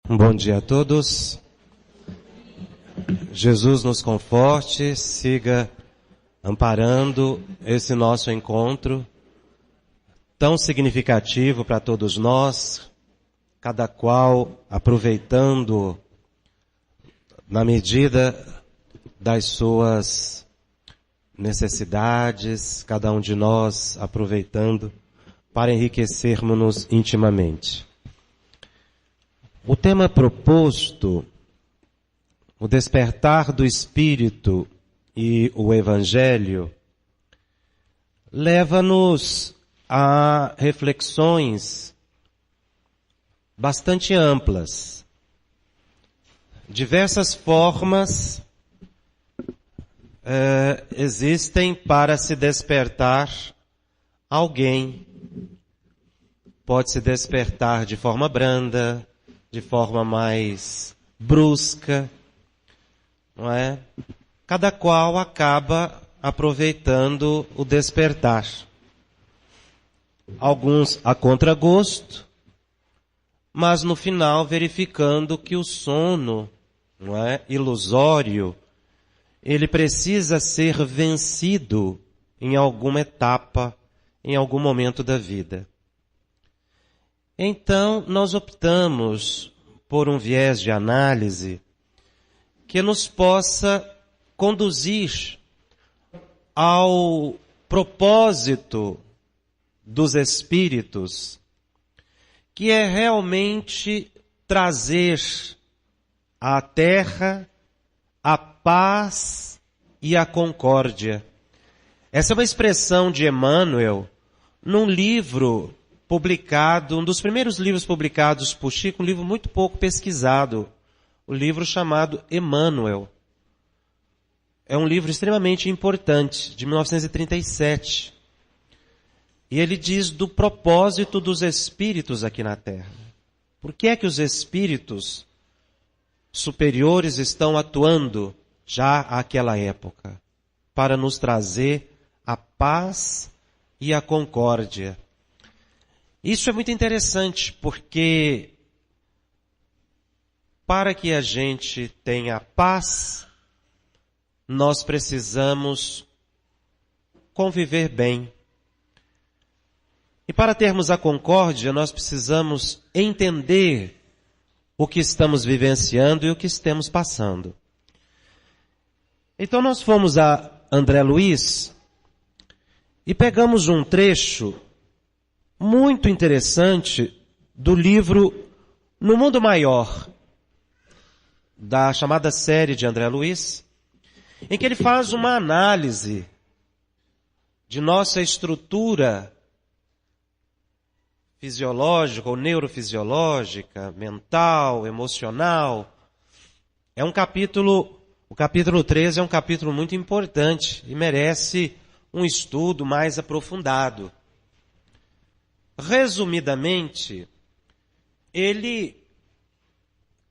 Bom dia a todos. Jesus nos conforte, siga amparando esse nosso encontro tão significativo para todos nós, cada qual aproveitando na medida das suas necessidades, cada um de nós aproveitando para enriquecermos-nos intimamente. O tema proposto, o despertar do Espírito e o Evangelho, leva-nos a reflexões bastante amplas. Diversas formas existem para se despertar alguém. Pode se despertar de forma branda, de forma mais brusca, não é? Cada qual acaba aproveitando o despertar. Alguns a contragosto, mas no final verificando que o sono, não é, ilusório, ele precisa ser vencido em alguma etapa, em algum momento da vida. Então, nós optamos por um viés de análise que nos possa conduzir ao propósito dos Espíritos, que é realmente trazer à Terra a paz e a concórdia. Essa é uma expressão de Emmanuel num livro publicado, um dos primeiros livros publicados por Chico, um livro muito pouco pesquisado, o livro chamado Emmanuel. É um livro extremamente importante, de 1937. E ele diz do propósito dos espíritos aqui na Terra. Por que é que os espíritos superiores estão atuando já àquela época? Para nos trazer a paz e a concórdia. Isso é muito interessante, porque para que a gente tenha paz, nós precisamos conviver bem. E para termos a concórdia, nós precisamos entender o que estamos vivenciando e o que estamos passando. Então nós fomos a André Luiz e pegamos um trecho muito interessante do livro No Mundo Maior, da chamada série de André Luiz, em que ele faz uma análise de nossa estrutura fisiológica ou neurofisiológica, mental, emocional. É um capítulo, o capítulo 13 é um capítulo muito importante e merece um estudo mais aprofundado. Resumidamente, ele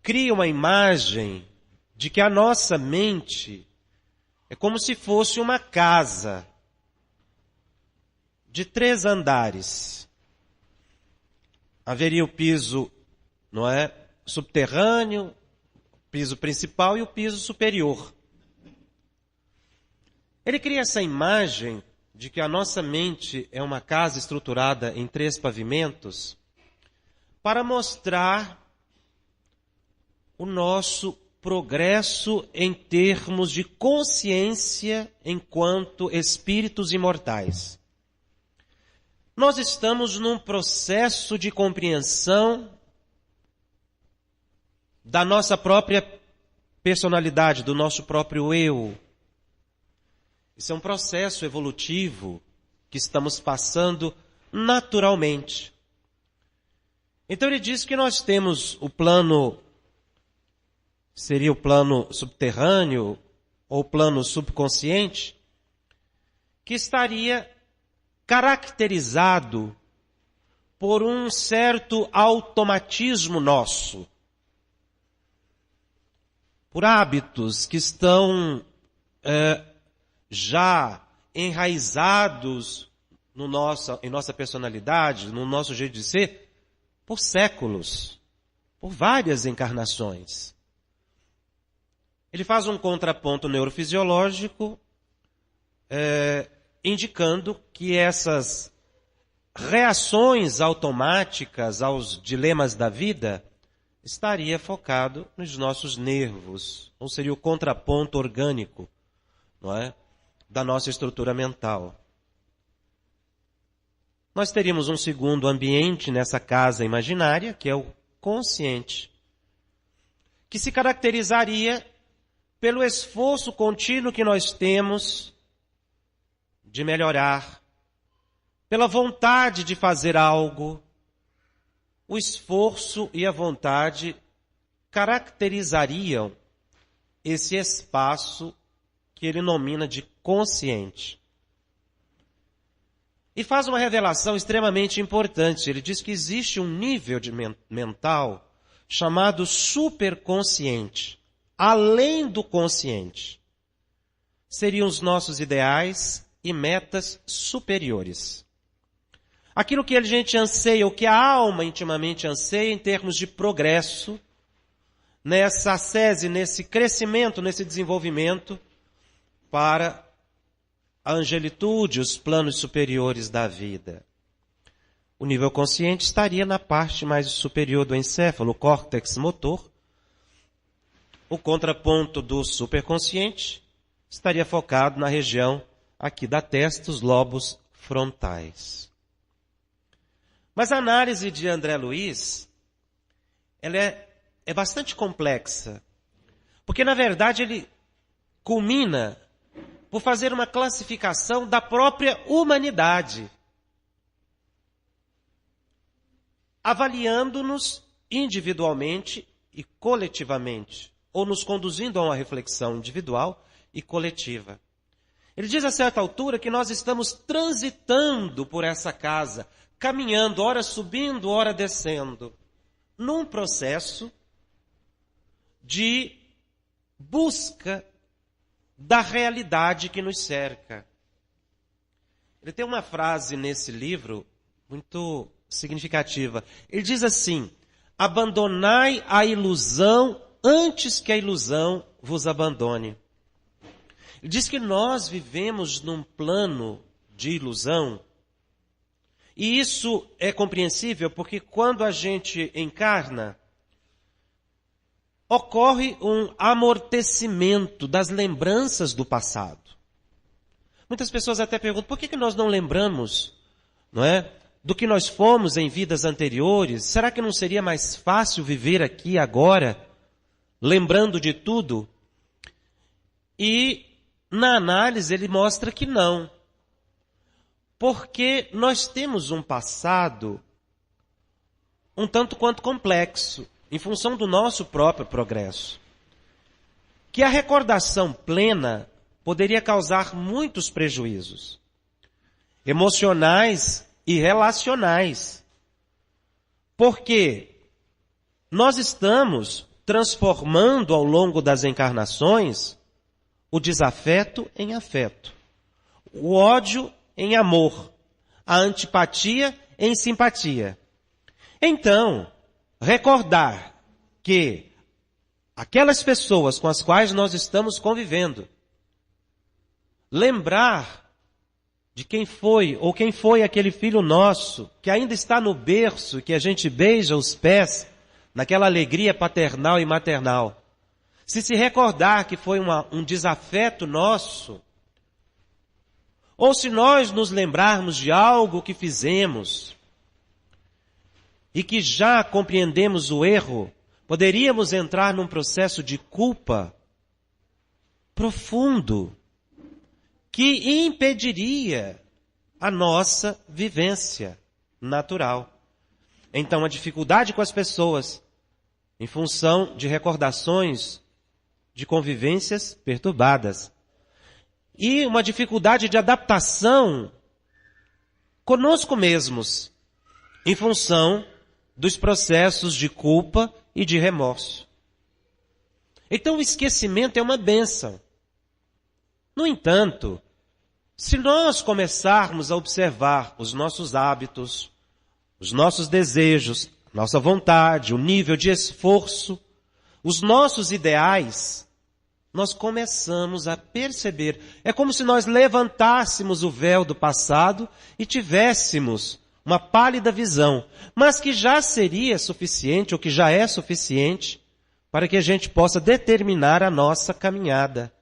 cria uma imagem de que a nossa mente é como se fosse uma casa de 3 andares. Haveria o piso, não é, subterrâneo, o piso principal e o piso superior. Ele cria essa imagem de que a nossa mente é uma casa estruturada em 3 pavimentos para mostrar o nosso progresso em termos de consciência enquanto espíritos imortais. Nós estamos num processo de compreensão da nossa própria personalidade, do nosso próprio eu. Isso é um processo evolutivo que estamos passando naturalmente. Então ele diz que nós temos o plano, seria o plano subterrâneo ou plano subconsciente, que estaria caracterizado por um certo automatismo nosso, por hábitos que estão já enraizados em nossa personalidade, no nosso jeito de ser, por séculos, por várias encarnações. Ele faz um contraponto neurofisiológico, indicando que essas reações automáticas aos dilemas da vida estaria focado nos nossos nervos, ou seria o contraponto orgânico, não é, da nossa estrutura mental. Nós teríamos um segundo ambiente nessa casa imaginária, que é o consciente, que se caracterizaria pelo esforço contínuo que nós temos de melhorar, pela vontade de fazer algo. O esforço e a vontade caracterizariam esse espaço que ele nomina de consciente. E faz uma revelação extremamente importante. Ele diz que existe um nível de mental chamado superconsciente, além do consciente. Seriam os nossos ideais e metas superiores. Aquilo que a gente anseia, o que a alma intimamente anseia em termos de progresso, nessa ascese, nesse crescimento, nesse desenvolvimento, para a angelitude, os planos superiores da vida. O nível consciente estaria na parte mais superior do encéfalo, o córtex motor. O contraponto do superconsciente estaria focado na região aqui da testa, os lobos frontais. Mas a análise de André Luiz, ela é bastante complexa, porque na verdade ele culmina por fazer uma classificação da própria humanidade, avaliando-nos individualmente e coletivamente, ou nos conduzindo a uma reflexão individual e coletiva. Ele diz a certa altura que nós estamos transitando por essa casa, caminhando, ora subindo, ora descendo, num processo de busca da realidade que nos cerca. Ele tem uma frase nesse livro muito significativa. Ele diz assim: abandonai a ilusão antes que a ilusão vos abandone. Ele diz que nós vivemos num plano de ilusão, e isso é compreensível porque quando a gente encarna, ocorre um amortecimento das lembranças do passado. Muitas pessoas até perguntam, por que nós não lembramos, não é, do que nós fomos em vidas anteriores? Será que não seria mais fácil viver aqui agora, lembrando de tudo? E na análise ele mostra que não. Porque nós temos um passado um tanto quanto complexo, em função do nosso próprio progresso, que a recordação plena poderia causar muitos prejuízos, emocionais e relacionais, porque nós estamos transformando ao longo das encarnações o desafeto em afeto, o ódio em amor, a antipatia em simpatia. Então, recordar que aquelas pessoas com as quais nós estamos convivendo, lembrar de quem foi, ou quem foi aquele filho nosso, que ainda está no berço, que a gente beija os pés, naquela alegria paternal e maternal. Se recordar que foi um desafeto nosso, ou se nós nos lembrarmos de algo que fizemos, e que já compreendemos o erro, poderíamos entrar num processo de culpa profundo, que impediria a nossa vivência natural. Então, a dificuldade com as pessoas, em função de recordações de convivências perturbadas, e uma dificuldade de adaptação conosco mesmos, em função dos processos de culpa e de remorso. Então o esquecimento é uma bênção. No entanto, se nós começarmos a observar os nossos hábitos, os nossos desejos, nossa vontade, o nível de esforço, os nossos ideais, nós começamos a perceber. É como se nós levantássemos o véu do passado e tivéssemos uma pálida visão, mas que já seria suficiente, ou que já é suficiente, para que a gente possa determinar a nossa caminhada.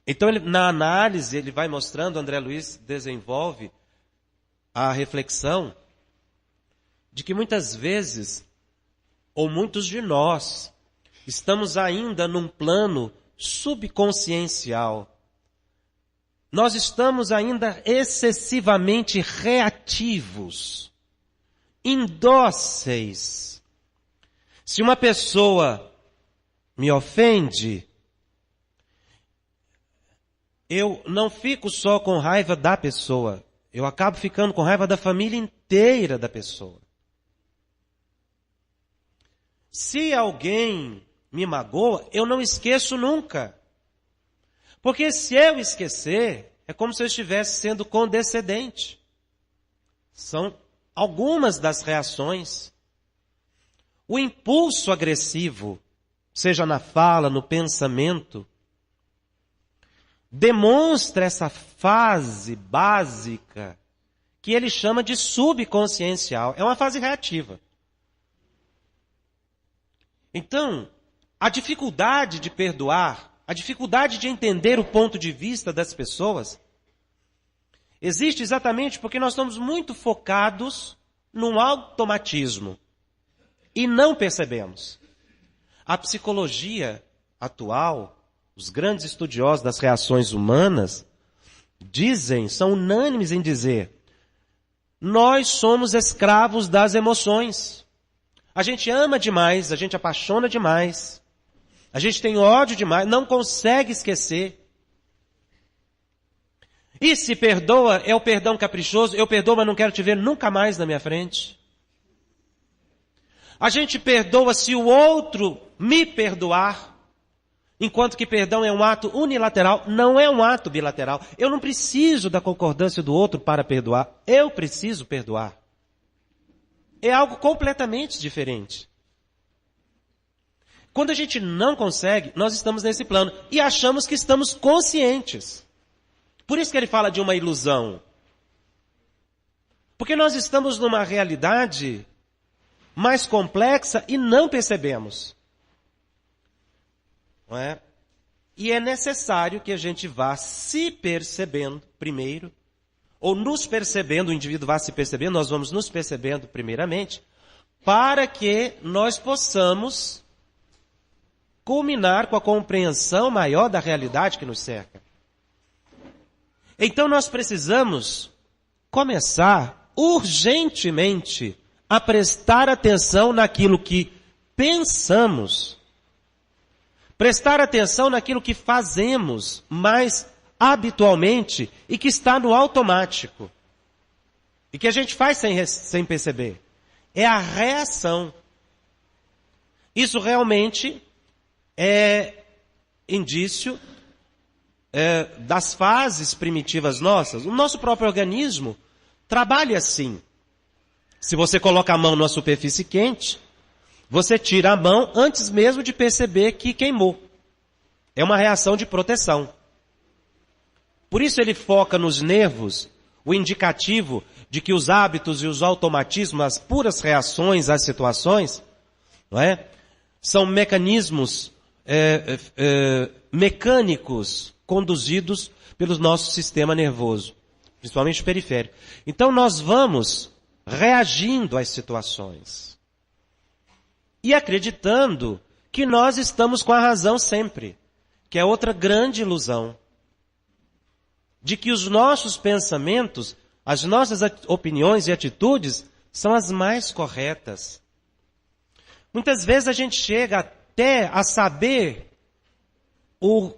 Então, na análise, ele vai mostrando, André Luiz desenvolve a reflexão de que muitas vezes, ou muitos de nós, estamos ainda num plano subconsciencial. Nós estamos ainda excessivamente reativos, indóceis. Se uma pessoa me ofende, eu não fico só com raiva da pessoa, eu acabo ficando com raiva da família inteira da pessoa. Se alguém me magoa, eu não esqueço nunca. Porque se eu esquecer, é como se eu estivesse sendo condescendente. São algumas das reações. O impulso agressivo, seja na fala, no pensamento, demonstra essa fase básica que ele chama de subconsciencial. É uma fase reativa. Então, a dificuldade de perdoar, a dificuldade de entender o ponto de vista das pessoas, existe exatamente porque nós estamos muito focados num automatismo e não percebemos. A psicologia atual, os grandes estudiosos das reações humanas, são unânimes em dizer, nós somos escravos das emoções. A gente ama demais, a gente apaixona demais, a gente tem ódio demais, não consegue esquecer. E se perdoa, é o perdão caprichoso, eu perdoo, mas não quero te ver nunca mais na minha frente. A gente perdoa se o outro me perdoar, enquanto que perdão é um ato unilateral, não é um ato bilateral. Eu não preciso da concordância do outro para perdoar, eu preciso perdoar. É algo completamente diferente. Quando a gente não consegue, nós estamos nesse plano e achamos que estamos conscientes. Por isso que ele fala de uma ilusão. Porque nós estamos numa realidade mais complexa e não percebemos. Não é? E é necessário que a gente vá se percebendo primeiro, ou nos percebendo, o indivíduo vá se percebendo, nós vamos nos percebendo primeiramente, para que nós possamos culminar com a compreensão maior da realidade que nos cerca. Então nós precisamos começar urgentemente a prestar atenção naquilo que pensamos, prestar atenção naquilo que fazemos mais habitualmente e que está no automático. E que a gente faz sem perceber. É a reação. Isso realmente é indício das fases primitivas nossas. O nosso próprio organismo trabalha assim. Se você coloca a mão numa superfície quente, você tira a mão antes mesmo de perceber que queimou. É uma reação de proteção. Por isso ele foca nos nervos, o indicativo de que os hábitos e os automatismos, as puras reações às situações, não é? São mecanismos mecânicos conduzidos pelo nosso sistema nervoso, principalmente o periférico. Então nós vamos reagindo às situações e acreditando que nós estamos com a razão sempre, que é outra grande ilusão. De que os nossos pensamentos, as nossas opiniões e atitudes são as mais corretas. Muitas vezes a gente chega até a saber o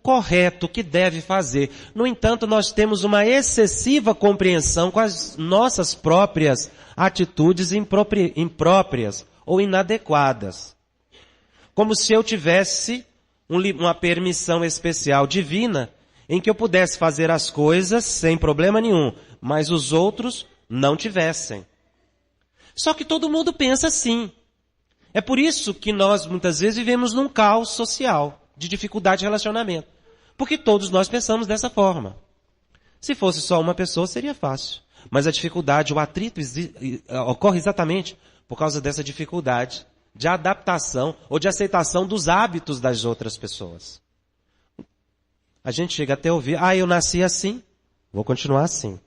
correto, o que deve fazer. No entanto, nós temos uma excessiva compreensão com as nossas próprias atitudes impróprias ou inadequadas. Como se eu tivesse uma permissão especial divina em que eu pudesse fazer as coisas sem problema nenhum, mas os outros não tivessem. Só que todo mundo pensa assim. É por isso que nós muitas vezes vivemos num caos social, de dificuldade de relacionamento. Porque todos nós pensamos dessa forma. Se fosse só uma pessoa, seria fácil. Mas a dificuldade, o atrito ocorre exatamente por causa dessa dificuldade de adaptação ou de aceitação dos hábitos das outras pessoas. A gente chega até a ouvir, eu nasci assim, vou continuar assim.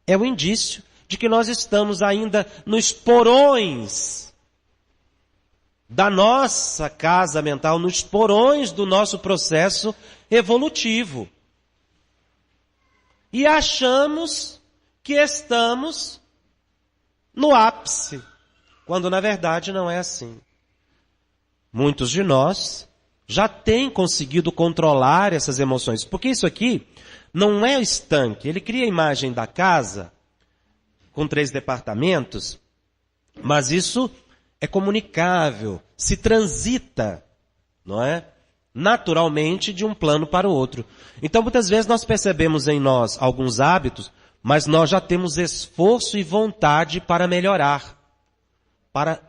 É o indício de que nós estamos ainda nos porões da nossa casa mental, nos porões do nosso processo evolutivo. E achamos que estamos no ápice, quando na verdade não é assim. Muitos de nós já têm conseguido controlar essas emoções, porque isso aqui não é o estanque. Ele cria a imagem da casa com 3 departamentos, mas isso é comunicável, se transita, não é? Naturalmente de um plano para o outro. Então muitas vezes nós percebemos em nós alguns hábitos, mas nós já temos esforço e vontade para melhorar, para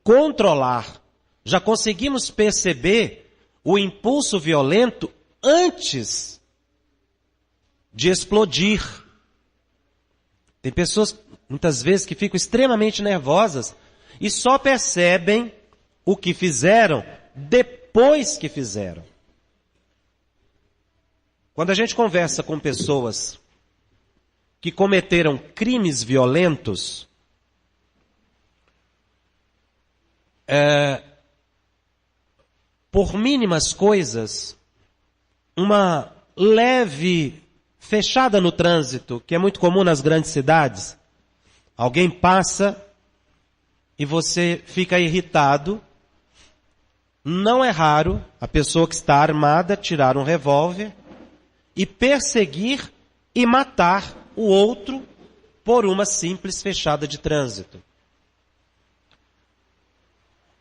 controlar. Já conseguimos perceber o impulso violento antes de explodir. Tem pessoas, muitas vezes, que ficam extremamente nervosas e só percebem o que fizeram depois que fizeram. Quando a gente conversa com pessoas que cometeram crimes violentos, por mínimas coisas, uma leve fechada no trânsito, que é muito comum nas grandes cidades, alguém passa e você fica irritado. Não é raro a pessoa que está armada tirar um revólver e perseguir e matar o outro por uma simples fechada de trânsito.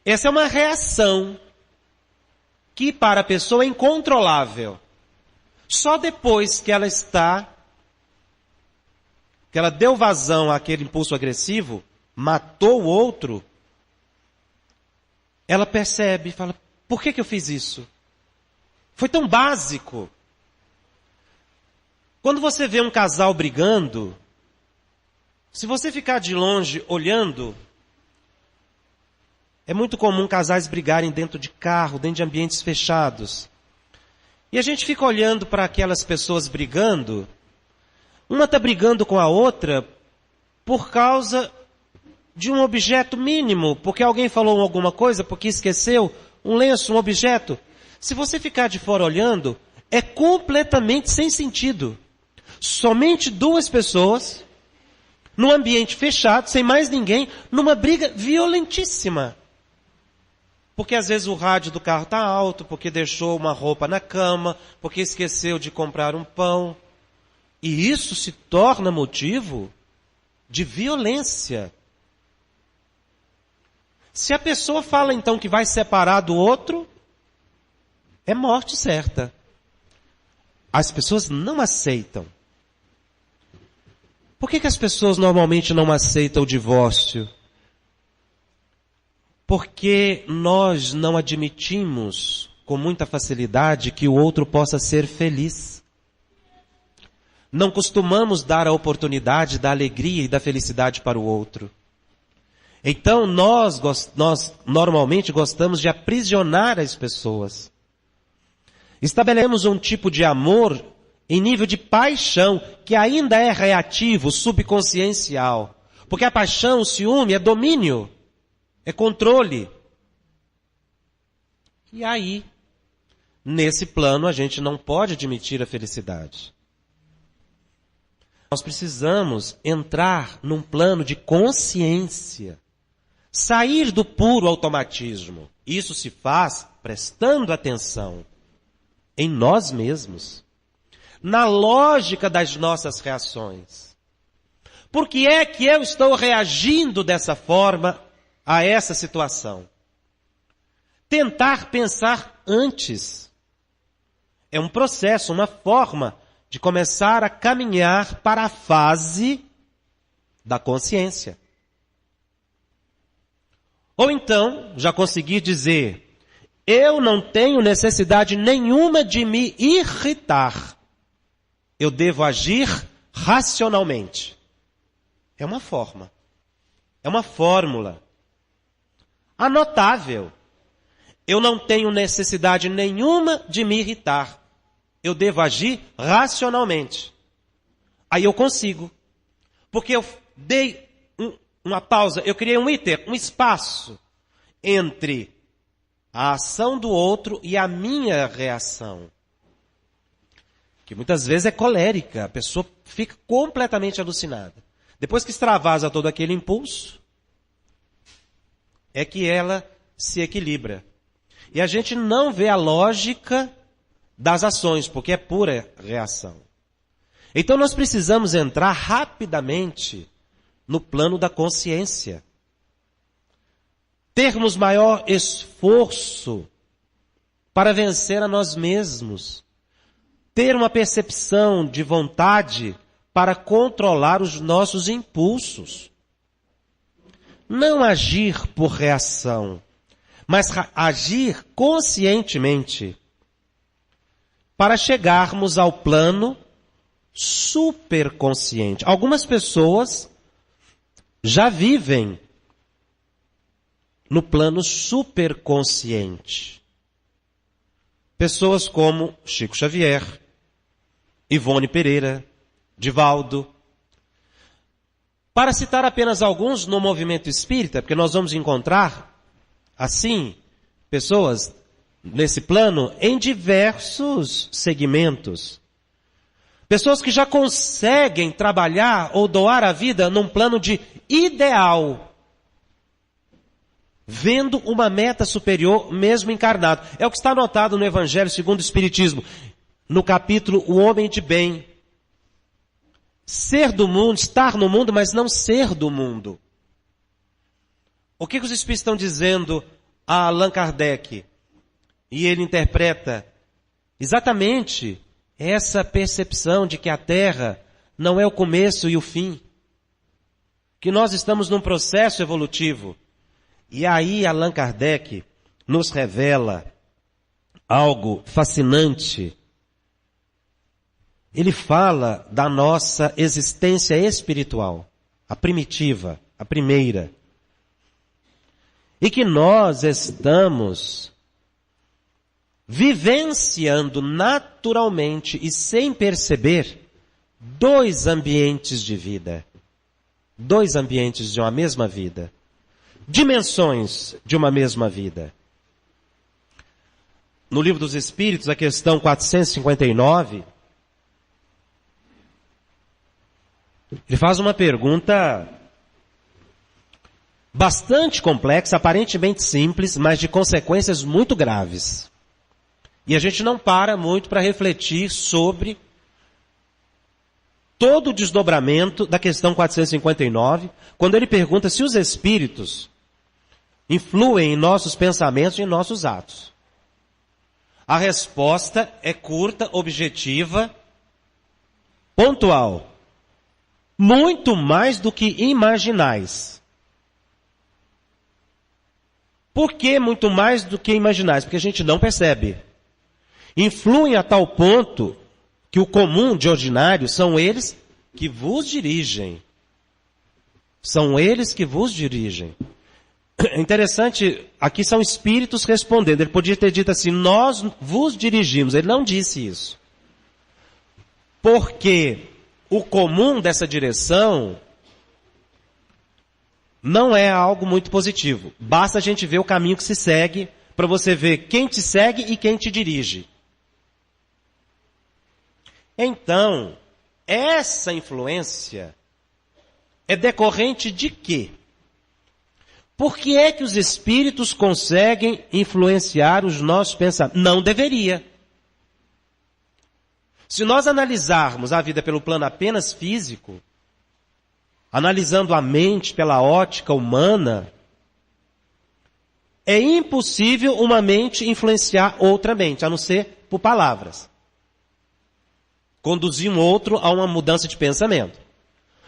Essa é uma reação que para a pessoa é incontrolável. Só depois que ela deu vazão àquele impulso agressivo, matou o outro, ela percebe e fala, por que eu fiz isso? Foi tão básico. Quando você vê um casal brigando, se você ficar de longe olhando, é muito comum casais brigarem dentro de carro, dentro de ambientes fechados. E a gente fica olhando para aquelas pessoas brigando, uma está brigando com a outra por causa de um objeto mínimo, porque alguém falou alguma coisa, porque esqueceu, um lenço, um objeto. Se você ficar de fora olhando, é completamente sem sentido. Somente 2 pessoas, num ambiente fechado, sem mais ninguém, numa briga violentíssima. Porque às vezes o rádio do carro está alto, porque deixou uma roupa na cama, porque esqueceu de comprar um pão. E isso se torna motivo de violência. Se a pessoa fala então que vai separar do outro, é morte certa. As pessoas não aceitam. Por que as pessoas normalmente não aceitam o divórcio? Porque nós não admitimos com muita facilidade que o outro possa ser feliz. Não costumamos dar a oportunidade da alegria e da felicidade para o outro. Então nós normalmente gostamos de aprisionar as pessoas. Estabelecemos um tipo de amor em nível de paixão que ainda é reativo, subconsciencial. Porque a paixão, o ciúme é domínio. É controle. E aí, nesse plano, a gente não pode admitir a felicidade. Nós precisamos entrar num plano de consciência. Sair do puro automatismo. Isso se faz prestando atenção em nós mesmos. Na lógica das nossas reações. Por que é que eu estou reagindo dessa forma a essa situação? Tentar pensar antes. É um processo, uma forma de começar a caminhar para a fase da consciência. Ou então, já consegui dizer, eu não tenho necessidade nenhuma de me irritar. Eu devo agir racionalmente. É uma forma. É uma fórmula. Anotável. Eu não tenho necessidade nenhuma de me irritar. Eu devo agir racionalmente. Aí eu consigo. Porque eu dei uma pausa, eu criei um iter, um espaço entre a ação do outro e a minha reação. Que muitas vezes é colérica, a pessoa fica completamente alucinada. Depois que extravasa todo aquele impulso, é que ela se equilibra. E a gente não vê a lógica das ações, porque é pura reação. Então nós precisamos entrar rapidamente no plano da consciência. Termos maior esforço para vencer a nós mesmos. Ter uma percepção de vontade para controlar os nossos impulsos. Não agir por reação, mas agir conscientemente para chegarmos ao plano superconsciente. Algumas pessoas já vivem no plano superconsciente. Pessoas como Chico Xavier, Ivone Pereira, Divaldo. Para citar apenas alguns no movimento espírita, porque nós vamos encontrar, assim, pessoas nesse plano em diversos segmentos. Pessoas que já conseguem trabalhar ou doar a vida num plano de ideal, vendo uma meta superior mesmo encarnado. É o que está anotado no Evangelho segundo o Espiritismo, no capítulo O Homem de Bem. Ser do mundo, estar no mundo, mas não ser do mundo. O que os Espíritos estão dizendo a Allan Kardec? E ele interpreta exatamente essa percepção de que a Terra não é o começo e o fim. Que nós estamos num processo evolutivo. E aí Allan Kardec nos revela algo fascinante. Ele fala da nossa existência espiritual, a primitiva, a primeira. E que nós estamos vivenciando naturalmente e sem perceber dois ambientes de vida. Dois ambientes de uma mesma vida. Dimensões de uma mesma vida. No Livro dos Espíritos, a questão 459, ele faz uma pergunta bastante complexa, aparentemente simples, mas de consequências muito graves. E a gente não para muito para refletir sobre todo o desdobramento da questão 459, quando ele pergunta se os espíritos influem em nossos pensamentos e em nossos atos. A resposta é curta, objetiva, pontual. Muito mais do que imaginais. Por que muito mais do que imaginais? Porque a gente não percebe. Influem a tal ponto que o comum de ordinário são eles que vos dirigem. São eles que vos dirigem. É interessante, aqui são espíritos respondendo. Ele podia ter dito assim, nós vos dirigimos. Ele não disse isso. Porque o comum dessa direção não é algo muito positivo. Basta a gente ver o caminho que se segue para você ver quem te segue e quem te dirige. Então, essa influência é decorrente de quê? Por que é que os espíritos conseguem influenciar os nossos pensamentos? Não deveria. Se nós analisarmos a vida pelo plano apenas físico, analisando a mente pela ótica humana, é impossível uma mente influenciar outra mente, a não ser por palavras. Conduzir um outro a uma mudança de pensamento.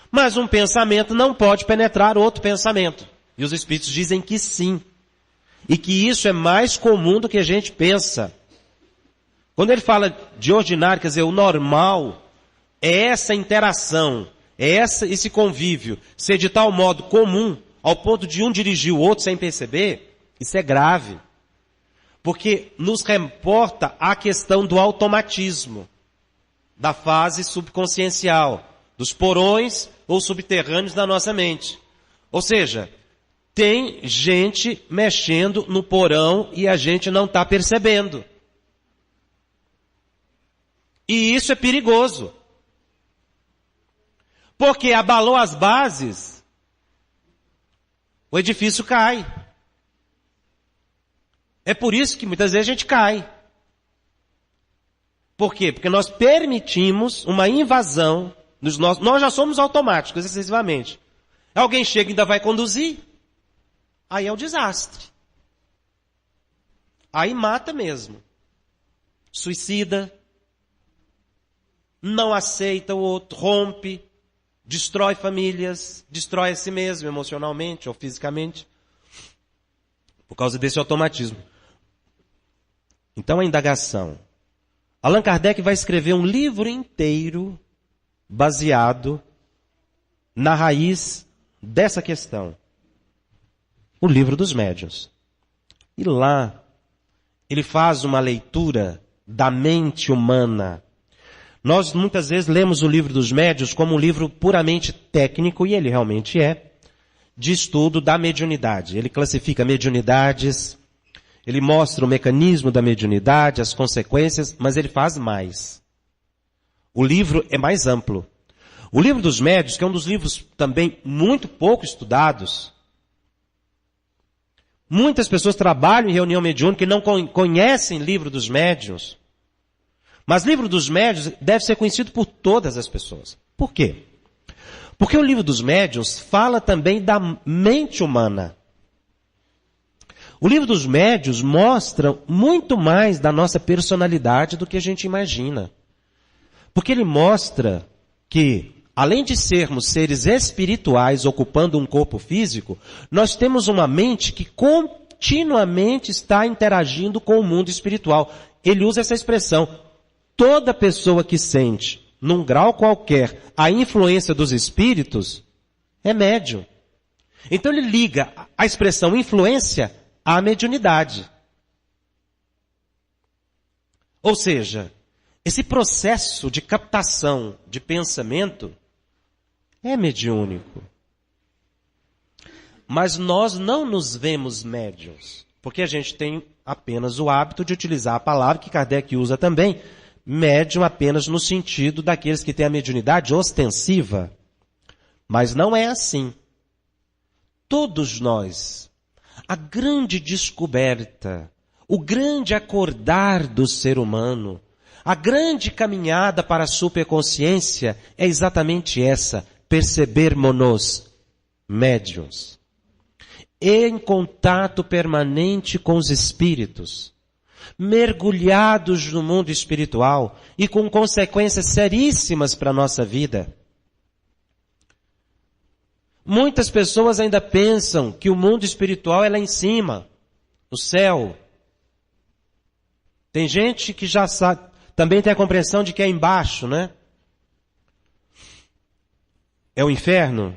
Mas um pensamento não pode penetrar outro pensamento. E os espíritos dizem que sim. E que isso é mais comum do que a gente pensa. Quando ele fala de ordinário, quer dizer, o normal é essa interação, é esse convívio ser de tal modo comum, ao ponto de um dirigir o outro sem perceber, isso é grave. Porque nos reporta a questão do automatismo, da fase subconsciencial, dos porões ou subterrâneos da nossa mente. Ou seja, tem gente mexendo no porão e a gente não está percebendo. E isso é perigoso. Porque abalou as bases, o edifício cai. É por isso que muitas vezes a gente cai. Por quê? Porque nós permitimos uma invasão nos nossos... Nós já somos automáticos, excessivamente. Alguém chega e ainda vai conduzir, aí é o desastre. Aí mata mesmo. Suicida, não aceita o outro, rompe, destrói famílias, destrói a si mesmo emocionalmente ou fisicamente, por causa desse automatismo. Então a indagação. Allan Kardec vai escrever um livro inteiro baseado na raiz dessa questão. O livro dos médiuns. E lá ele faz uma leitura da mente humana. Nós muitas vezes lemos o livro dos médiuns como um livro puramente técnico, e ele realmente é, de estudo da mediunidade. Ele classifica mediunidades, ele mostra o mecanismo da mediunidade, as consequências, mas ele faz mais. O livro é mais amplo. O livro dos médiuns, que é um dos livros também muito pouco estudados, muitas pessoas trabalham em reunião mediúnica e não conhecem livro dos médiuns. Mas livro dos médiuns deve ser conhecido por todas as pessoas. Por quê? Porque o livro dos médiuns fala também da mente humana. O livro dos médiuns mostra muito mais da nossa personalidade do que a gente imagina. Porque ele mostra que, além de sermos seres espirituais ocupando um corpo físico, nós temos uma mente que continuamente está interagindo com o mundo espiritual. Ele usa essa expressão. Toda pessoa que sente, num grau qualquer, a influência dos espíritos, é médium. Então ele liga a expressão influência à mediunidade. Ou seja, esse processo de captação de pensamento é mediúnico. Mas nós não nos vemos médiuns, porque a gente tem apenas o hábito de utilizar a palavra que Kardec usa também, médium apenas no sentido daqueles que têm a mediunidade ostensiva. Mas não é assim. Todos nós, a grande descoberta, o grande acordar do ser humano, a grande caminhada para a superconsciência é exatamente essa, percebermos-nos médiuns. Em contato permanente com os espíritos, mergulhados no mundo espiritual e com consequências seríssimas para a nossa vida. Muitas pessoas ainda pensam que o mundo espiritual é lá em cima, no céu. Tem gente que já sabe, também tem a compreensão de que é embaixo, né? É o inferno.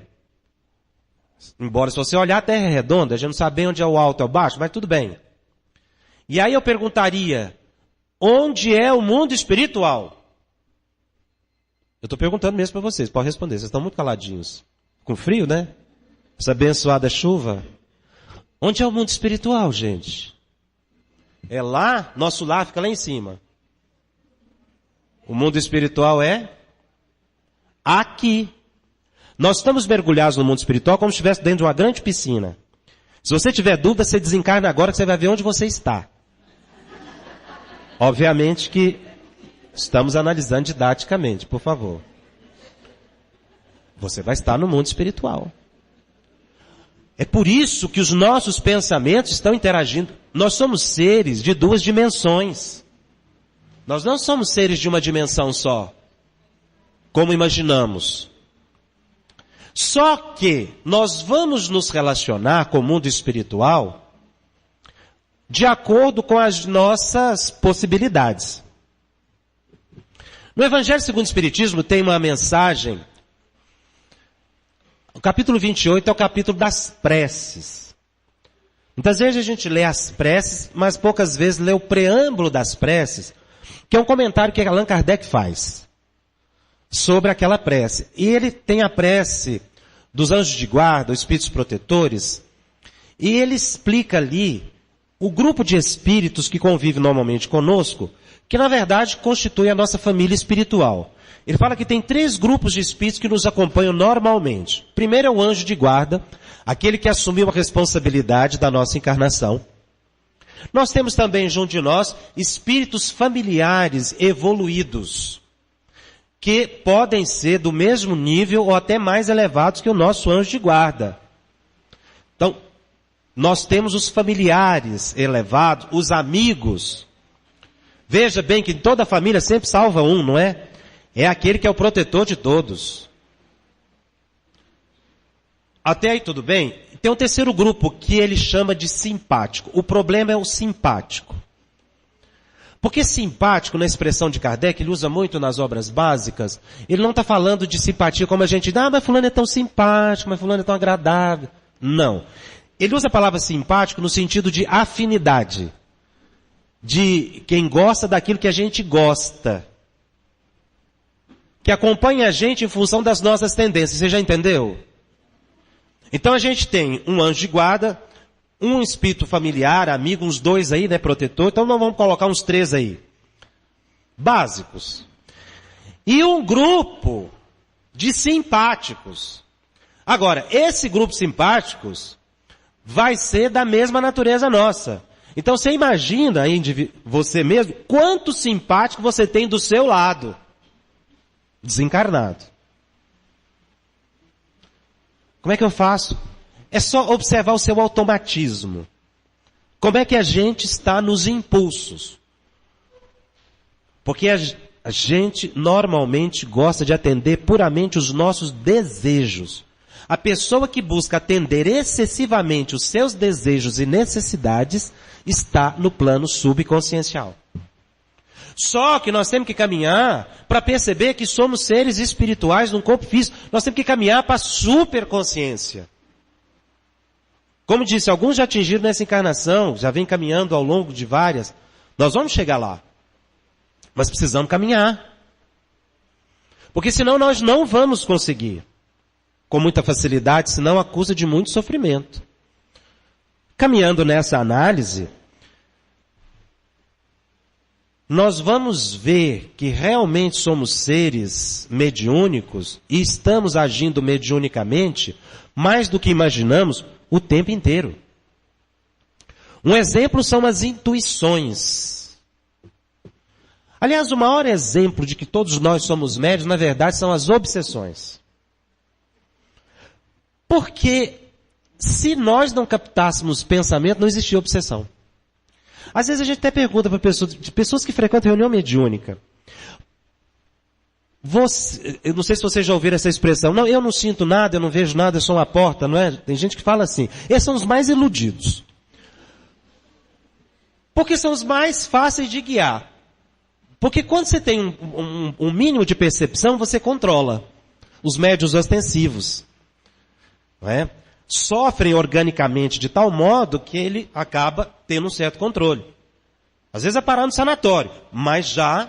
Embora se você olhar a terra é redonda, a gente não sabe bem onde é o alto e o baixo, mas tudo bem. E aí eu perguntaria, onde é o mundo espiritual? Eu estou perguntando mesmo para vocês, pode responder, vocês estão muito caladinhos. Com frio, né? Essa abençoada chuva. Onde é o mundo espiritual, gente? É lá, nosso lar fica lá em cima. O mundo espiritual é aqui. Nós estamos mergulhados no mundo espiritual como se estivesse dentro de uma grande piscina. Se você tiver dúvida, você desencarna agora que você vai ver onde você está. Obviamente que estamos analisando didaticamente, por favor. Você vai estar no mundo espiritual. É por isso que os nossos pensamentos estão interagindo. Nós somos seres de duas dimensões. Nós não somos seres de uma dimensão só, como imaginamos. Só que nós vamos nos relacionar com o mundo espiritual de acordo com as nossas possibilidades. No Evangelho segundo o Espiritismo tem uma mensagem. O capítulo 28 é o capítulo das preces. Muitas vezes a gente lê as preces, mas poucas vezes lê o preâmbulo das preces, que é um comentário que Allan Kardec faz sobre aquela prece. E ele tem a prece dos anjos de guarda, os espíritos protetores, e ele explica ali o grupo de espíritos que convive normalmente conosco, que na verdade constitui a nossa família espiritual. Ele fala que tem 3 grupos de espíritos que nos acompanham normalmente. Primeiro é o anjo de guarda, aquele que assumiu a responsabilidade da nossa encarnação. Nós temos também junto de nós espíritos familiares evoluídos, que podem ser do mesmo nível ou até mais elevados que o nosso anjo de guarda. Então, nós temos os familiares elevados, os amigos. Veja bem que toda família sempre salva um, não é? É aquele que é o protetor de todos. Até aí tudo bem? Tem um terceiro grupo que ele chama de simpático. O problema é o simpático. Porque simpático, na expressão de Kardec, ele usa muito nas obras básicas, ele não está falando de simpatia como a gente diz, mas fulano é tão simpático, mas fulano é tão agradável. Não. Ele usa a palavra simpático no sentido de afinidade. De quem gosta daquilo que a gente gosta. Que acompanha a gente em função das nossas tendências. Você já entendeu? Então a gente tem um anjo de guarda, um espírito familiar, amigo, uns 2 aí, né, protetor. Então nós vamos colocar uns 3 aí. Básicos. E um grupo de simpáticos. Agora, esse grupo simpáticos vai ser da mesma natureza nossa. Então você imagina aí você mesmo, quanto simpático você tem do seu lado. Desencarnado. Como é que eu faço? É só observar o seu automatismo. Como é que a gente está nos impulsos? Porque a gente normalmente gosta de atender puramente os nossos desejos. A pessoa que busca atender excessivamente os seus desejos e necessidades está no plano subconsciencial. Só que nós temos que caminhar para perceber que somos seres espirituais num corpo físico. Nós temos que caminhar para a superconsciência. Como disse, alguns já atingiram nessa encarnação, já vem caminhando ao longo de várias. Nós vamos chegar lá. Mas precisamos caminhar. Porque senão nós não vamos conseguir. Com muita facilidade, senão a custa de muito sofrimento. Caminhando nessa análise, nós vamos ver que realmente somos seres mediúnicos e estamos agindo mediunicamente mais do que imaginamos o tempo inteiro. Um exemplo são as intuições. Aliás, o maior exemplo de que todos nós somos médiuns, na verdade, são as obsessões. Porque se nós não captássemos pensamento, não existia obsessão. Às vezes a gente até pergunta para pessoas que frequentam reunião mediúnica. Eu não sei se vocês já ouviram essa expressão. Não, eu não sinto nada, eu não vejo nada, eu sou uma porta, não é? Tem gente que fala assim. Esses são os mais iludidos. Porque são os mais fáceis de guiar. Porque quando você tem um mínimo de percepção, você controla. Os médiuns ostensivos. Não é? Sofrem organicamente de tal modo que ele acaba tendo um certo controle. Às vezes é parar no sanatório, mas já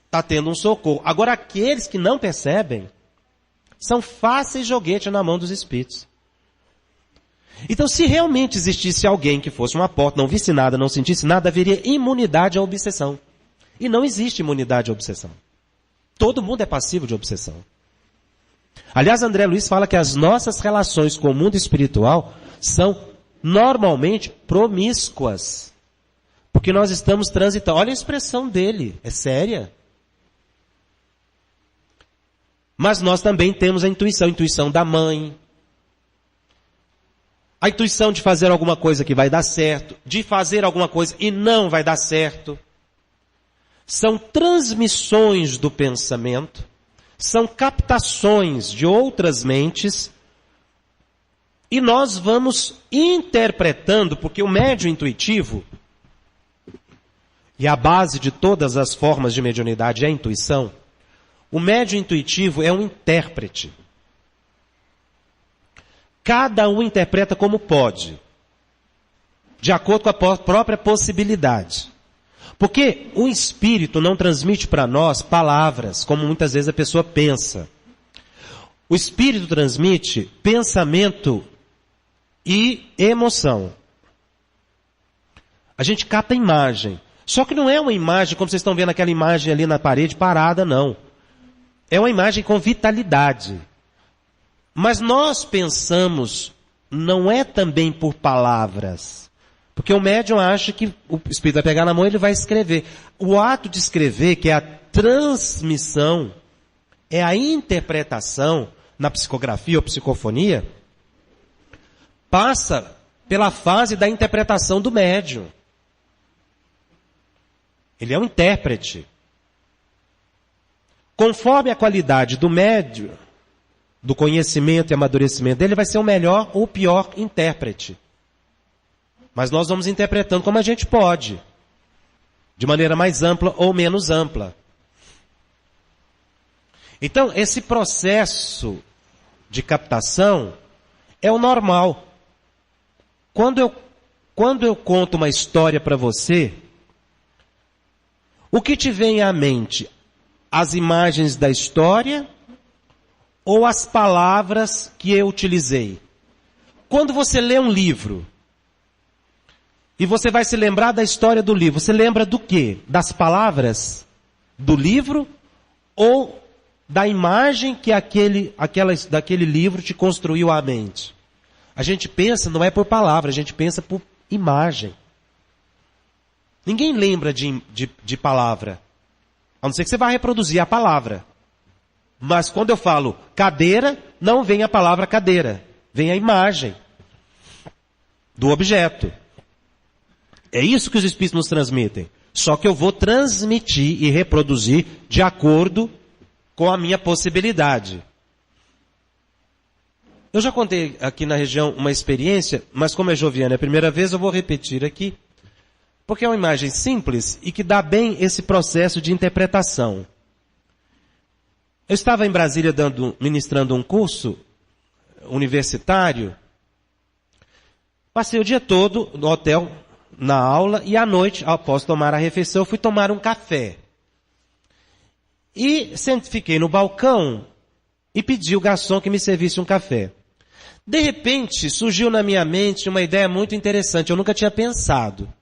está tendo um socorro. Agora, aqueles que não percebem, são fáceis joguete na mão dos espíritos. Então, se realmente existisse alguém que fosse uma porta, não visse nada, não sentisse nada, haveria imunidade à obsessão. E não existe imunidade à obsessão. Todo mundo é passivo de obsessão. Aliás, André Luiz fala que as nossas relações com o mundo espiritual são normalmente promíscuas. Porque nós estamos transitando. Olha a expressão dele, é séria. Mas nós também temos a intuição da mãe. A intuição de fazer alguma coisa que vai dar certo, de fazer alguma coisa e não vai dar certo. São transmissões do pensamento. são captações de outras mentes e nós vamos interpretando, porque o médium intuitivo, e a base de todas as formas de mediunidade é a intuição, o médium intuitivo é um intérprete. Cada um interpreta como pode, de acordo com a própria possibilidade. Porque o espírito não transmite para nós palavras, como muitas vezes a pessoa pensa. O espírito transmite pensamento e emoção. A gente capta imagem. Só que não é uma imagem, como vocês estão vendo aquela imagem ali na parede parada, não. É uma imagem com vitalidade. Mas nós pensamos, não é também por palavras. Porque o médium acha que o espírito vai pegar na mão e ele vai escrever. O ato de escrever, que é a transmissão, é a interpretação na psicografia ou psicofonia, passa pela fase da interpretação do médium. Ele é um intérprete. Conforme a qualidade do médium, do conhecimento e amadurecimento dele, vai ser o melhor ou o pior intérprete. Mas nós vamos interpretando como a gente pode. De maneira mais ampla ou menos ampla. Então, esse processo de captação é o normal. Quando eu conto uma história para você, o que te vem à mente? As imagens da história ou as palavras que eu utilizei? Quando você lê um livro, e você vai se lembrar da história do livro, você lembra do quê? Das palavras do livro ou da imagem que daquele livro te construiu à mente? A gente pensa, não é por palavra, a gente pensa por imagem. Ninguém lembra de palavra, a não ser que você vá reproduzir a palavra. Mas quando eu falo cadeira, não vem a palavra cadeira, vem a imagem do objeto. É isso que os espíritos nos transmitem. Só que eu vou transmitir e reproduzir de acordo com a minha possibilidade. Eu já contei aqui na região uma experiência, mas como é joviana, é a primeira vez, eu vou repetir aqui, porque é uma imagem simples e que dá bem esse processo de interpretação. Eu estava em Brasília ministrando um curso universitário, passei o dia todo no hotel, na aula, e à noite, após tomar a refeição, eu fui tomar um café. E fiquei no balcão e pedi ao garçom que me servisse um café. De repente, surgiu na minha mente uma ideia muito interessante, eu nunca tinha pensado.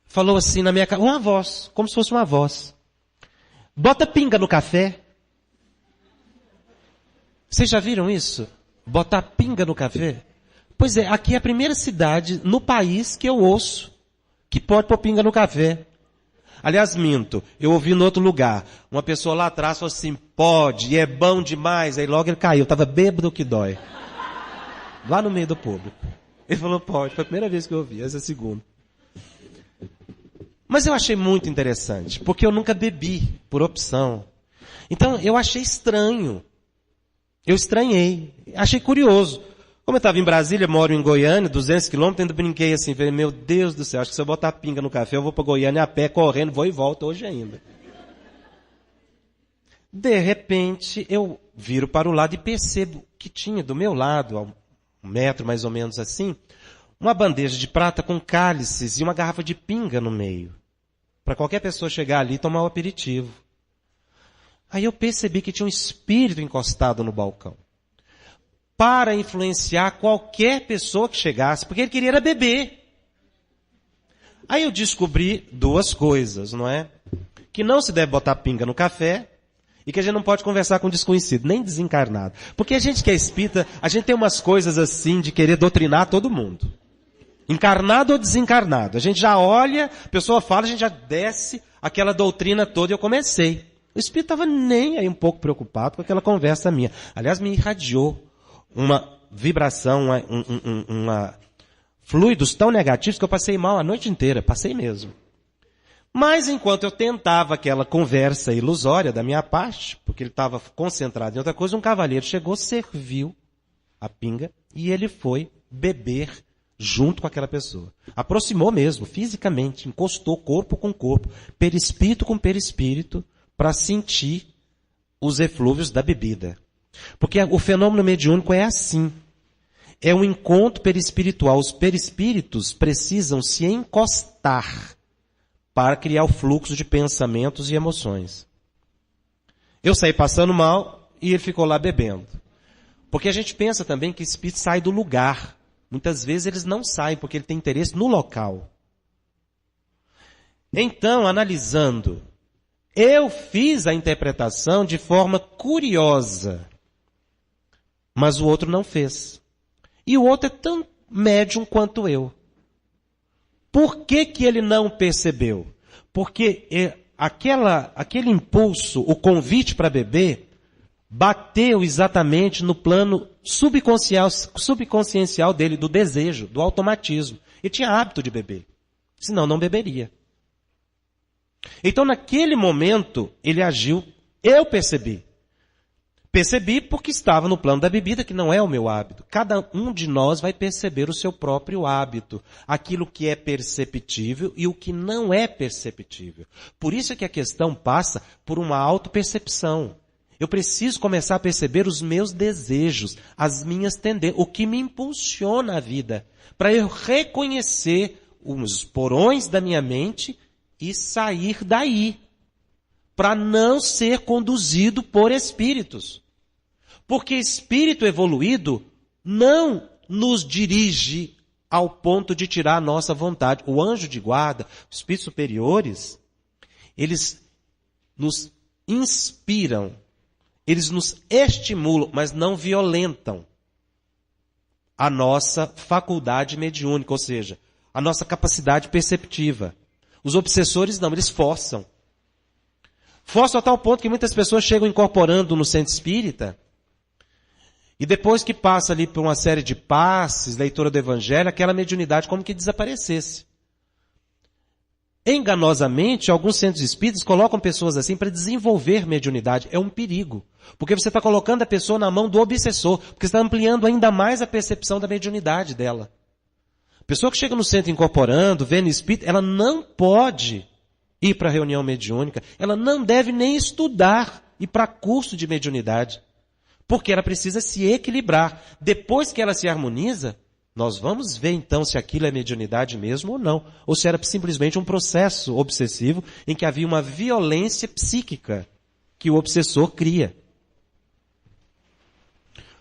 Falou assim na minha cara, uma voz, como se fosse uma voz. Bota pinga no café. Vocês já viram isso? Botar pinga no café? Pois é, aqui é a primeira cidade no país que eu ouço que pode pôr pinga no café. Aliás, minto, eu ouvi em outro lugar. Uma pessoa lá atrás falou assim, pode, e é bom demais. Aí logo ele caiu, estava bêbado que dói. Lá no meio do público. Ele falou, pode, foi a primeira vez que eu ouvi, essa é a segunda. Mas eu achei muito interessante, porque eu nunca bebi, por opção. Então, eu achei estranho. Eu estranhei, achei curioso. Como eu estava em Brasília, moro em Goiânia, 200 quilômetros, ainda brinquei assim, falei, meu Deus do céu, acho que se eu botar pinga no café, eu vou para Goiânia a pé, correndo, vou e volto hoje ainda. De repente, eu viro para o lado e percebo que tinha do meu lado, a 1 metro mais ou menos assim, uma bandeja de prata com cálices e uma garrafa de pinga no meio. Para qualquer pessoa chegar ali e tomar o aperitivo. Aí eu percebi que tinha um espírito encostado no balcão. Para influenciar qualquer pessoa que chegasse, porque ele queria era beber. Aí eu descobri 2 coisas, não é? Que não se deve botar pinga no café e que a gente não pode conversar com desconhecido, nem desencarnado. Porque a gente que é espírita, a gente tem umas coisas assim de querer doutrinar todo mundo. Encarnado ou desencarnado. A gente já olha, a pessoa fala, a gente já desce aquela doutrina toda e eu comecei. O espírito estava nem aí um pouco preocupado com aquela conversa minha. Aliás, me irradiou uma vibração, fluidos tão negativos que eu passei mal a noite inteira. Passei mesmo. Mas enquanto eu tentava aquela conversa ilusória da minha parte, porque ele estava concentrado em outra coisa, um cavalheiro chegou, serviu a pinga e ele foi beber junto com aquela pessoa. Aproximou mesmo, fisicamente, encostou corpo com corpo, perispírito com perispírito, para sentir os eflúvios da bebida. Porque o fenômeno mediúnico é assim. É um encontro perispiritual. Os perispíritos precisam se encostar para criar o fluxo de pensamentos e emoções. Eu saí passando mal e ele ficou lá bebendo. Porque a gente pensa também que o espírito sai do lugar. Muitas vezes eles não saem porque ele tem interesse no local. Então, analisando, eu fiz a interpretação de forma curiosa, mas o outro não fez. E o outro é tão médium quanto eu. Por que que ele não percebeu? Porque aquele impulso, o convite para beber, bateu exatamente no plano subconsciencial dele, do desejo, do automatismo. Ele tinha hábito de beber. Senão não beberia. Então naquele momento ele agiu, eu percebi. Percebi porque estava no plano da bebida, que não é o meu hábito. Cada um de nós vai perceber o seu próprio hábito. Aquilo que é perceptível e o que não é perceptível. Por isso é que a questão passa por uma autopercepção. Eu preciso começar a perceber os meus desejos, as minhas tendências, o que me impulsiona a vida. Para eu reconhecer os porões da minha mente e sair daí. Para não ser conduzido por espíritos. Porque espírito evoluído não nos dirige ao ponto de tirar a nossa vontade. O anjo de guarda, os espíritos superiores, eles nos inspiram, eles nos estimulam, mas não violentam a nossa faculdade mediúnica, ou seja, a nossa capacidade perceptiva. Os obsessores não, eles forçam. Forçam a tal ponto que muitas pessoas chegam incorporando no centro espírita e depois que passa ali por uma série de passes, leitura do evangelho, aquela mediunidade como que desaparecesse. Enganosamente, alguns centros espíritas colocam pessoas assim para desenvolver mediunidade. É um perigo. Porque você está colocando a pessoa na mão do obsessor, porque você está ampliando ainda mais a percepção da mediunidade dela. A pessoa que chega no centro incorporando, vendo espírito, ela não pode ir para a reunião mediúnica, ela não deve nem estudar, ir para curso de mediunidade. Porque ela precisa se equilibrar. Depois que ela se harmoniza, nós vamos ver então se aquilo é mediunidade mesmo ou não. Ou se era simplesmente um processo obsessivo em que havia uma violência psíquica que o obsessor cria.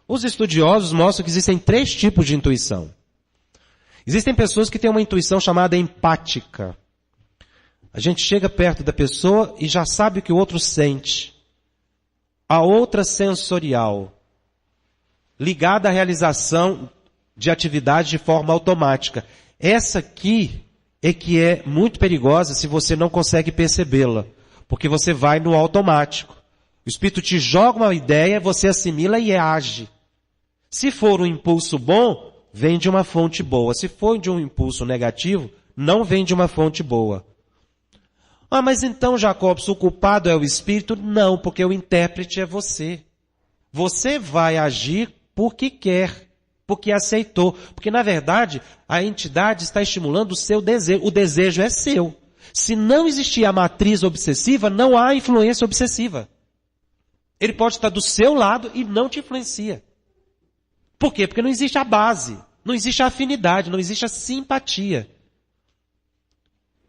Os estudiosos mostram que existem 3 tipos de intuição. Existem pessoas que têm uma intuição chamada empática. A gente chega perto da pessoa e já sabe o que o outro sente. A outra sensorial, ligada à realização de atividade de forma automática. Essa aqui é que é muito perigosa se você não consegue percebê-la, porque você vai no automático. O espírito te joga uma ideia, você assimila e age. Se for um impulso bom, vem de uma fonte boa. Se for de um impulso negativo, não vem de uma fonte boa. Ah, mas então, Jacobson, o culpado é o espírito? Não, porque o intérprete é você. Você vai agir porque quer, porque aceitou. Porque, na verdade, a entidade está estimulando o seu desejo. O desejo é seu. Se não existir a matriz obsessiva, não há influência obsessiva. Ele pode estar do seu lado e não te influencia. Por quê? Porque não existe a base, não existe a afinidade, não existe a simpatia.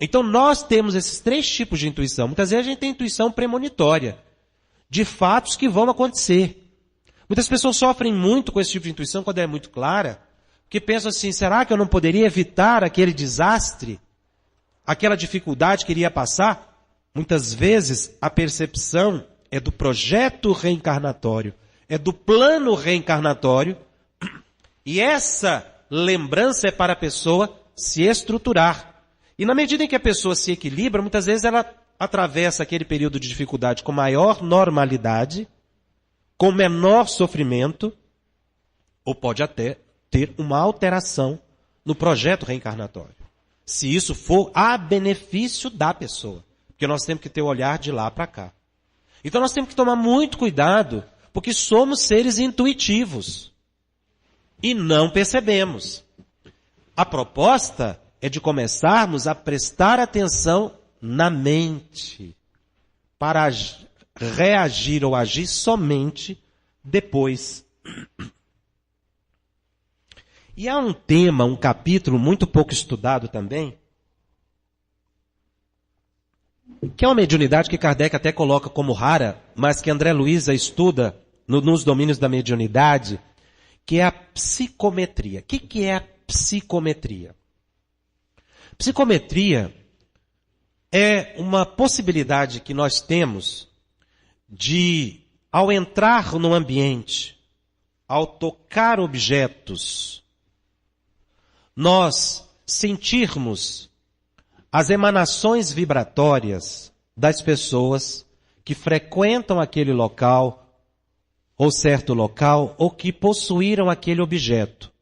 Então nós temos esses 3 tipos de intuição. Muitas vezes a gente tem intuição premonitória, de fatos que vão acontecer. Muitas pessoas sofrem muito com esse tipo de intuição quando é muito clara, porque pensam assim, será que eu não poderia evitar aquele desastre, aquela dificuldade que iria passar? Muitas vezes a percepção é do projeto reencarnatório, é do plano reencarnatório, e essa lembrança é para a pessoa se estruturar. E na medida em que a pessoa se equilibra, muitas vezes ela atravessa aquele período de dificuldade com maior normalidade, com menor sofrimento, ou pode até ter uma alteração no projeto reencarnatório. Se isso for a benefício da pessoa. Porque nós temos que ter o olhar de lá para cá. Então nós temos que tomar muito cuidado, porque somos seres intuitivos. E não percebemos. A proposta é de começarmos a prestar atenção na mente, para reagir ou agir somente depois. E há um tema, um capítulo muito pouco estudado também, que é uma mediunidade que Kardec até coloca como rara, mas que André Luiza estuda nos domínios da mediunidade, que é a psicometria. O que é a psicometria? Psicometria é uma possibilidade que nós temos de, ao entrar no ambiente, ao tocar objetos, nós sentirmos as emanações vibratórias das pessoas que frequentam aquele local, ou certo local, ou que possuíram aquele objeto.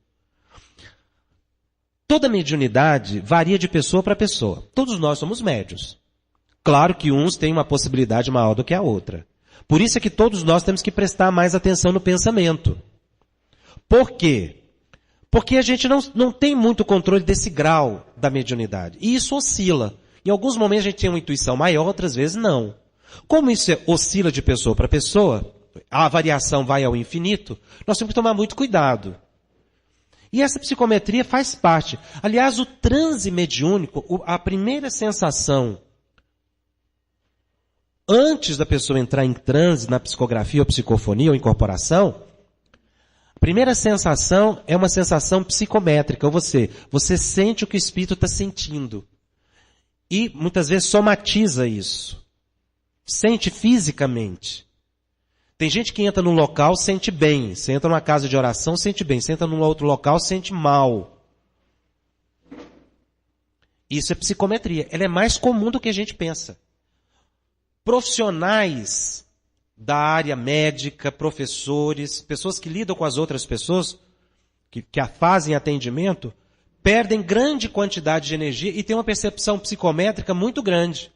Toda mediunidade varia de pessoa para pessoa. Todos nós somos médios. Claro que uns têm uma possibilidade maior do que a outra. Por isso é que todos nós temos que prestar mais atenção no pensamento. Por quê? Porque a gente não tem muito controle desse grau da mediunidade. E isso oscila. Em alguns momentos a gente tem uma intuição maior, outras vezes não. Como isso oscila de pessoa para pessoa, a variação vai ao infinito, nós temos que tomar muito cuidado. E essa psicometria faz parte. Aliás, o transe mediúnico, a primeira sensação, antes da pessoa entrar em transe, na psicografia ou psicofonia ou incorporação, a primeira sensação é uma sensação psicométrica, ou você sente o que o espírito está sentindo. E muitas vezes somatiza isso. Sente fisicamente. Tem gente que entra num local, sente bem. Você entra numa casa de oração, sente bem. Você entra num outro local, sente mal. Isso é psicometria. Ela é mais comum do que a gente pensa. Profissionais da área médica, professores, pessoas que lidam com as outras pessoas, que fazem atendimento, perdem grande quantidade de energia e têm uma percepção psicométrica muito grande.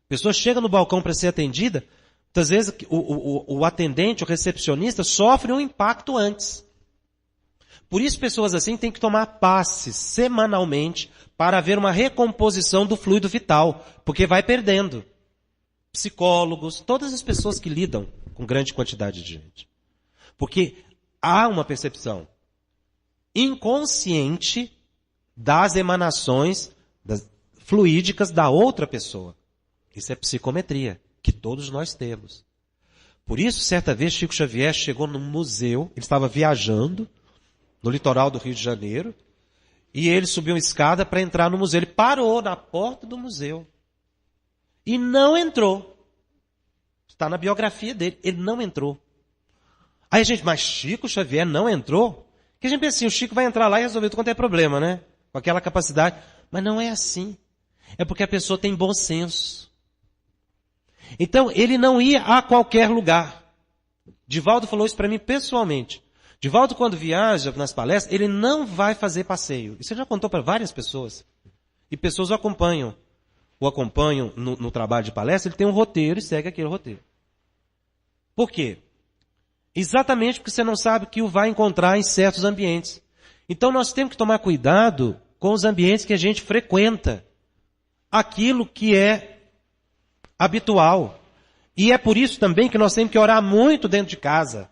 A pessoa chega no balcão para ser atendida, muitas vezes o atendente, o recepcionista, sofre um impacto antes. Por isso pessoas assim têm que tomar passes semanalmente para haver uma recomposição do fluido vital, porque vai perdendo. Psicólogos, todas as pessoas que lidam com grande quantidade de gente. Porque há uma percepção inconsciente das emanações fluídicas da outra pessoa. Isso é psicometria, que todos nós temos. Por isso, certa vez, Chico Xavier chegou num museu, ele estava viajando no litoral do Rio de Janeiro, e ele subiu uma escada para entrar no museu. Ele parou na porta do museu. E não entrou. Está na biografia dele. Ele não entrou. Aí a gente, mas Chico Xavier não entrou? Porque a gente pensa assim, o Chico vai entrar lá e resolver tudo quanto é problema, né? Com aquela capacidade. Mas não é assim. É porque a pessoa tem bom senso. Então, ele não ia a qualquer lugar. Divaldo falou isso para mim pessoalmente. Divaldo, quando viaja nas palestras, ele não vai fazer passeio. Isso ele já contou para várias pessoas. E pessoas o acompanham no trabalho de palestra, ele tem um roteiro e segue aquele roteiro. Por quê? Exatamente porque você não sabe o que o vai encontrar em certos ambientes. Então nós temos que tomar cuidado com os ambientes que a gente frequenta. Aquilo que é habitual. E é por isso também que nós temos que orar muito dentro de casa.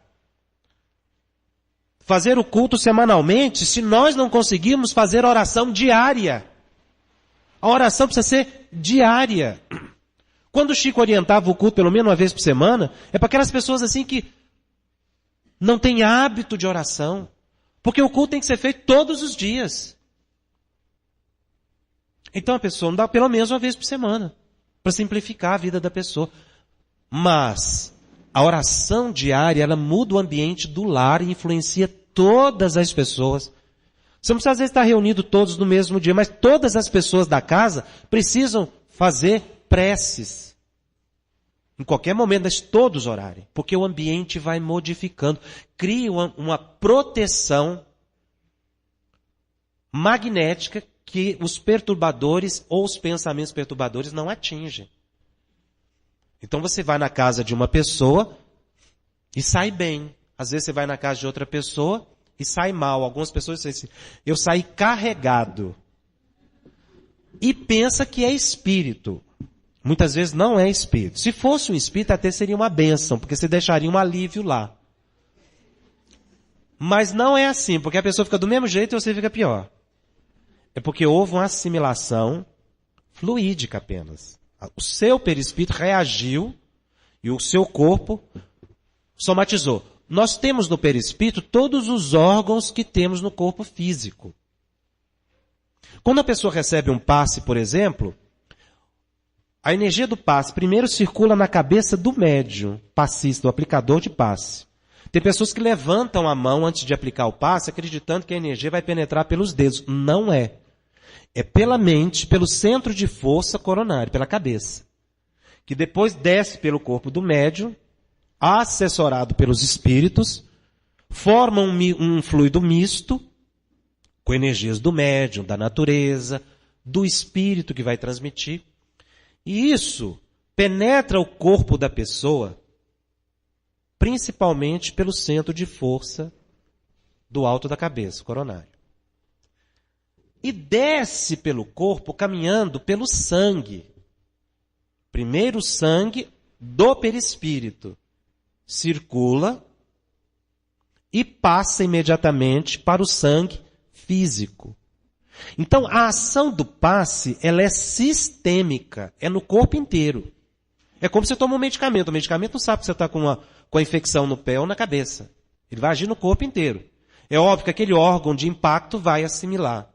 Fazer o culto semanalmente, se nós não conseguirmos fazer oração diária. A oração precisa ser diária. Quando o Chico orientava o culto pelo menos uma vez por semana, é para aquelas pessoas assim que não têm hábito de oração. Porque o culto tem que ser feito todos os dias. Então a pessoa não dá pelo menos uma vez por semana, para simplificar a vida da pessoa. Mas a oração diária, ela muda o ambiente do lar e influencia todas as pessoas. Você não precisa às vezes estar reunido todos no mesmo dia, mas todas as pessoas da casa precisam fazer preces. Em qualquer momento, mas todos orarem. Porque o ambiente vai modificando. Cria uma proteção magnética que os perturbadores ou os pensamentos perturbadores não atingem. Então você vai na casa de uma pessoa e sai bem. Às vezes você vai na casa de outra pessoa e sai mal. Algumas pessoas dizem assim, eu saí carregado. E pensa que é espírito. Muitas vezes não é espírito. Se fosse um espírito, até seria uma bênção, porque você deixaria um alívio lá. Mas não é assim, porque a pessoa fica do mesmo jeito e você fica pior. É porque houve uma assimilação fluídica apenas. O seu perispírito reagiu e o seu corpo somatizou. Nós temos no perispírito todos os órgãos que temos no corpo físico. Quando a pessoa recebe um passe, por exemplo, a energia do passe primeiro circula na cabeça do médium, passista, do aplicador de passe. Tem pessoas que levantam a mão antes de aplicar o passe, acreditando que a energia vai penetrar pelos dedos. Não é. É pela mente, pelo centro de força coronário, pela cabeça. Que depois desce pelo corpo do médium, assessorado pelos espíritos, forma um fluido misto, com energias do médium, da natureza, do espírito que vai transmitir. E isso penetra o corpo da pessoa, principalmente pelo centro de força do alto da cabeça, coronário. E desce pelo corpo caminhando pelo sangue. Primeiro o sangue do perispírito circula e passa imediatamente para o sangue físico. Então, a ação do passe, ela é sistêmica, é no corpo inteiro. É como você toma um medicamento. O medicamento não sabe se você está com a infecção no pé ou na cabeça. Ele vai agir no corpo inteiro. É óbvio que aquele órgão de impacto vai assimilar.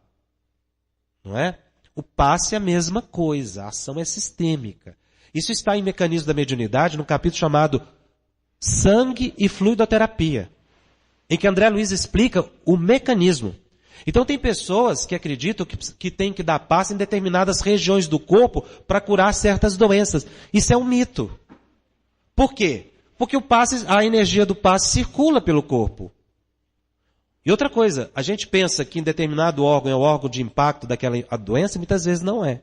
Não é? O passe é a mesma coisa, a ação é sistêmica. Isso está em Mecanismo da Mediunidade, no capítulo chamado Sangue e Fluidoterapia, em que André Luiz explica o mecanismo. Então tem pessoas que acreditam que tem que dar passe em determinadas regiões do corpo para curar certas doenças. Isso é um mito. Por quê? Porque a energia do passe circula pelo corpo. E outra coisa, a gente pensa que em determinado órgão é o órgão de impacto daquela doença, muitas vezes não é.